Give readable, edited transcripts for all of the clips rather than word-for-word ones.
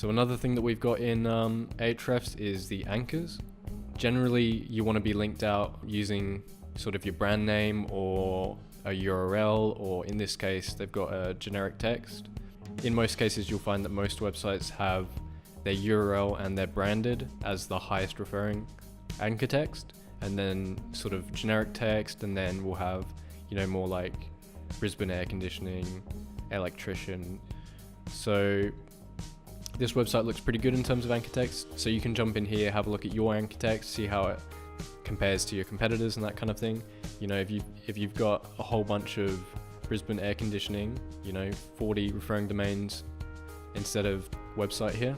So another thing that we've got in Ahrefs is the anchors. Generally, you want to be linked out using sort of your brand name or a URL, or in this case, they've got a generic text. In most cases, you'll find that most websites have their URL and they're branded as the highest referring anchor text, and then sort of generic text, and then we'll have, you know, more like Brisbane air conditioning, electrician. So this website looks pretty good in terms of anchor text. So you can jump in here, have a look at your anchor text, see how it compares to your competitors and that kind of thing. You know, if you've got a whole bunch of Brisbane air conditioning, you know, 40 referring domains instead of website here,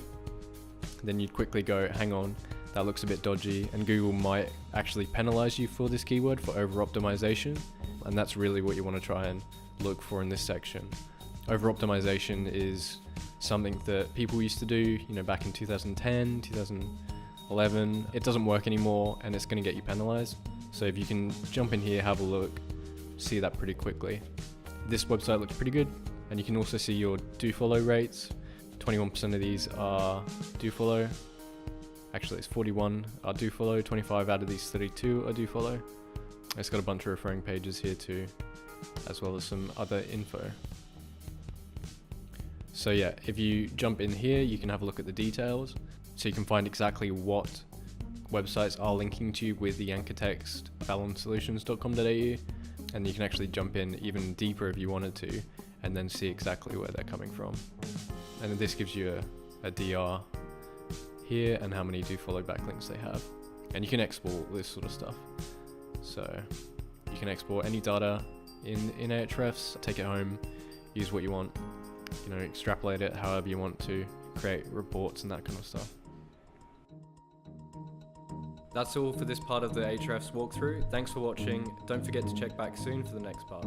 then you'd quickly go, hang on, that looks a bit dodgy, and Google might actually penalize you for this keyword for over optimization. And that's really what you want to try and look for in this section. Over optimization is something that people used to do, you know, back in 2010, 2011. It doesn't work anymore, and it's going to get you penalized. So if you can jump in here, have a look, see that pretty quickly. This website looks pretty good, and you can also see your do follow rates. 21% of these are do follow. Actually, it's 41 are do follow. 25 out of these 32 are do follow. It's got a bunch of referring pages here too, as well as some other info. So yeah, if you jump in here, you can have a look at the details. So you can find exactly what websites are linking to you with the anchor text ballonsolutions.com.au, and you can actually jump in even deeper if you wanted to, and then see exactly where they're coming from. And then this gives you a DR here and how many do follow backlinks they have. And you can export this sort of stuff. So you can export any data in Ahrefs, take it home, use what you want, you know, extrapolate it however you want to, create reports and that kind of stuff. That's all for this part of the Ahrefs walkthrough. Thanks for watching. Don't forget to check back soon for the next part.